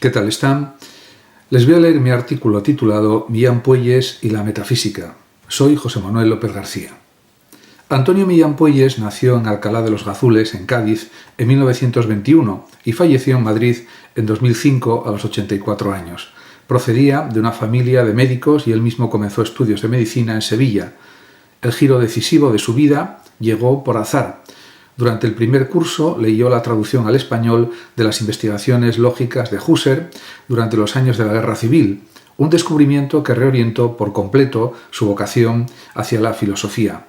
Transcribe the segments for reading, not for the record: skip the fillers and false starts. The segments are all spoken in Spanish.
¿Qué tal están? Les voy a leer mi artículo titulado Millán Puelles y la metafísica. Soy José Manuel López García. Antonio Millán Puelles nació en Alcalá de los Gazules, en Cádiz, en 1921 y falleció en Madrid en 2005 a los 84 años. Procedía de una familia de médicos y él mismo comenzó estudios de medicina en Sevilla. El giro decisivo de su vida llegó por azar. Durante el primer curso leyó la traducción al español de las investigaciones lógicas de Husserl durante los años de la Guerra Civil, un descubrimiento que reorientó por completo su vocación hacia la filosofía.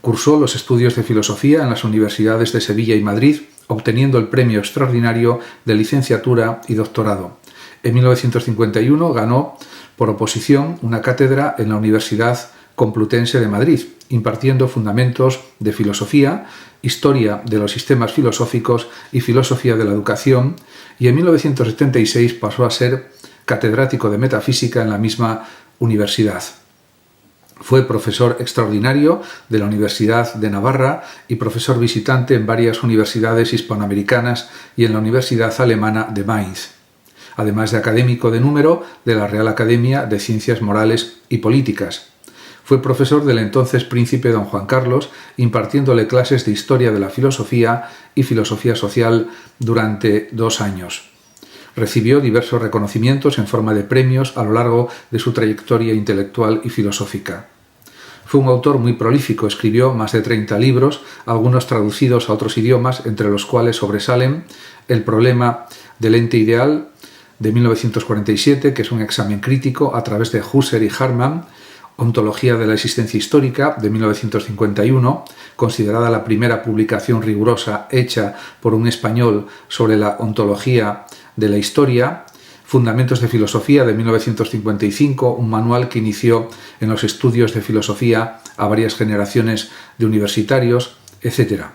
Cursó los estudios de filosofía en las universidades de Sevilla y Madrid, obteniendo el premio extraordinario de licenciatura y doctorado. En 1951 ganó por oposición una cátedra en la Universidad Complutense de Madrid, impartiendo fundamentos de filosofía, historia de los sistemas filosóficos y filosofía de la educación, y en 1976 pasó a ser catedrático de metafísica en la misma universidad. Fue profesor extraordinario de la Universidad de Navarra y profesor visitante en varias universidades hispanoamericanas y en la Universidad Alemana de Mainz, además de académico de número de la Real Academia de Ciencias Morales y Políticas. Fue profesor del entonces príncipe don Juan Carlos, impartiéndole clases de historia de la filosofía y filosofía social durante 2 años. Recibió diversos reconocimientos en forma de premios a lo largo de su trayectoria intelectual y filosófica. Fue un autor muy prolífico, escribió más de 30 libros, algunos traducidos a otros idiomas, entre los cuales sobresalen El problema del ente ideal, de 1947, que es un examen crítico a través de Husserl y Hartmann, Ontología de la existencia histórica, de 1951, considerada la primera publicación rigurosa hecha por un español sobre la ontología de la historia, Fundamentos de filosofía, de 1955, un manual que inició en los estudios de filosofía a varias generaciones de universitarios, etc.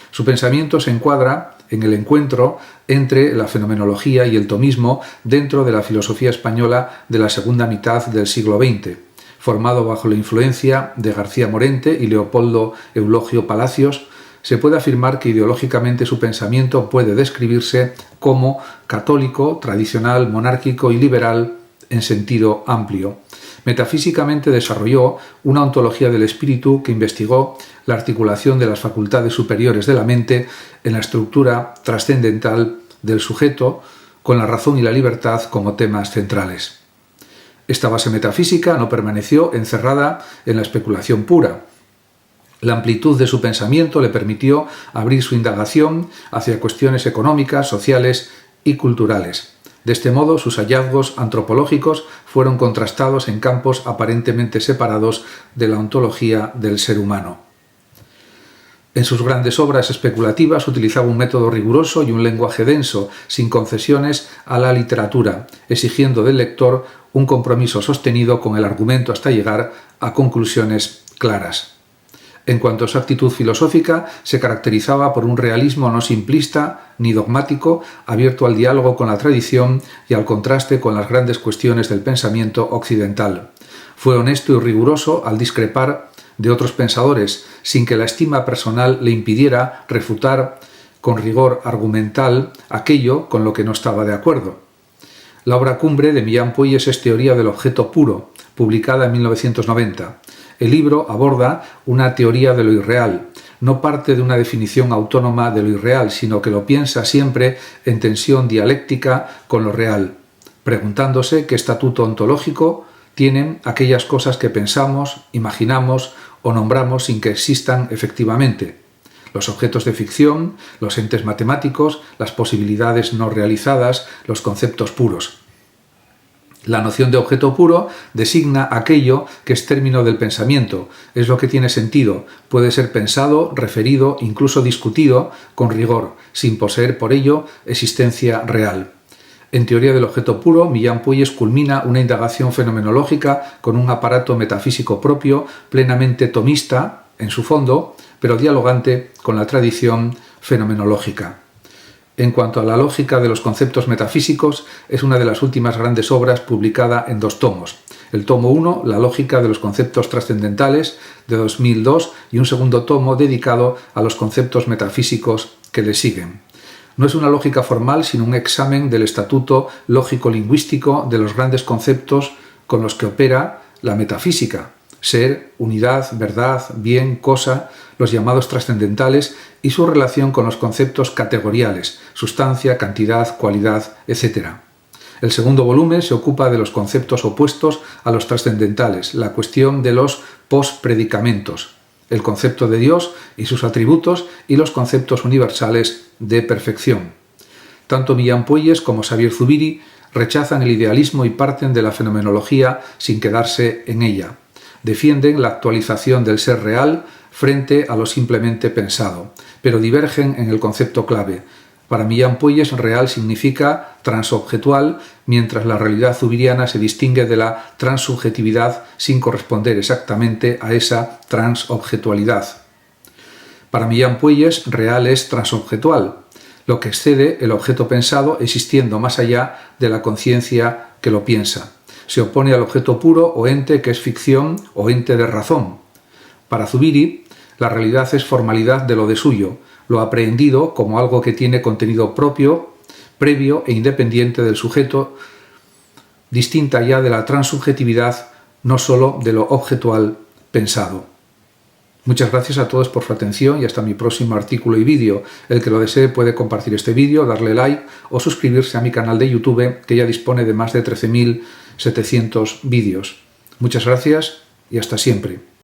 Su pensamiento se encuadra en el encuentro entre la fenomenología y el tomismo dentro de la filosofía española de la segunda mitad del siglo XX. Formado bajo la influencia de García Morente y Leopoldo Eulogio Palacios, se puede afirmar que ideológicamente su pensamiento puede describirse como católico, tradicional, monárquico y liberal en sentido amplio. Metafísicamente desarrolló una ontología del espíritu que investigó la articulación de las facultades superiores de la mente en la estructura trascendental del sujeto, con la razón y la libertad como temas centrales. Esta base metafísica no permaneció encerrada en la especulación pura. La amplitud de su pensamiento le permitió abrir su indagación hacia cuestiones económicas, sociales y culturales. De este modo, sus hallazgos antropológicos fueron contrastados en campos aparentemente separados de la ontología del ser humano. En sus grandes obras especulativas utilizaba un método riguroso y un lenguaje denso, sin concesiones a la literatura, exigiendo del lector un compromiso sostenido con el argumento hasta llegar a conclusiones claras. En cuanto a su actitud filosófica, se caracterizaba por un realismo no simplista ni dogmático, abierto al diálogo con la tradición y al contraste con las grandes cuestiones del pensamiento occidental. Fue honesto y riguroso al discrepar de otros pensadores, sin que la estima personal le impidiera refutar con rigor argumental aquello con lo que no estaba de acuerdo. La obra cumbre de Millán Puelles es Teoría del objeto puro, publicada en 1990. El libro aborda una teoría de lo irreal. No parte de una definición autónoma de lo irreal, sino que lo piensa siempre en tensión dialéctica con lo real, preguntándose qué estatuto ontológico tienen aquellas cosas que pensamos, imaginamos o nombramos sin que existan efectivamente. Los objetos de ficción, los entes matemáticos, las posibilidades no realizadas, los conceptos puros. La noción de objeto puro designa aquello que es término del pensamiento, es lo que tiene sentido, puede ser pensado, referido, incluso discutido con rigor, sin poseer por ello existencia real. En Teoría del objeto puro, Millán Puelles culmina una indagación fenomenológica con un aparato metafísico propio, plenamente tomista en su fondo, pero dialogante con la tradición fenomenológica. En cuanto a la lógica de los conceptos metafísicos, es una de las últimas grandes obras publicada en 2 tomos. El tomo 1, La lógica de los conceptos trascendentales, de 2002, y un segundo tomo dedicado a los conceptos metafísicos que le siguen. No es una lógica formal, sino un examen del estatuto lógico-lingüístico de los grandes conceptos con los que opera la metafísica: ser, unidad, verdad, bien, cosa, los llamados trascendentales y su relación con los conceptos categoriales: sustancia, cantidad, cualidad, etc. El segundo volumen se ocupa de los conceptos opuestos a los trascendentales, la cuestión de los pospredicamentos, el concepto de Dios y sus atributos y los conceptos universales de perfección. Tanto Millán Puelles como Xavier Zubiri rechazan el idealismo y parten de la fenomenología sin quedarse en ella. Defienden la actualización del ser real frente a lo simplemente pensado, pero divergen en el concepto clave. Para Millán Puelles, real significa transobjetual, mientras la realidad zubiriana se distingue de la transsubjetividad sin corresponder exactamente a esa transobjetualidad. Para Millán Puelles, real es transobjetual, lo que excede el objeto pensado existiendo más allá de la conciencia que lo piensa. Se opone al objeto puro o ente que es ficción o ente de razón. Para Zubiri, la realidad es formalidad de lo de suyo, lo aprehendido como algo que tiene contenido propio, previo e independiente del sujeto, distinta ya de la transsubjetividad, no sólo de lo objetual pensado. Muchas gracias a todos por su atención y hasta mi próximo artículo y vídeo. El que lo desee puede compartir este vídeo, darle like o suscribirse a mi canal de YouTube, que ya dispone de más de 13.700 vídeos. Muchas gracias y hasta siempre.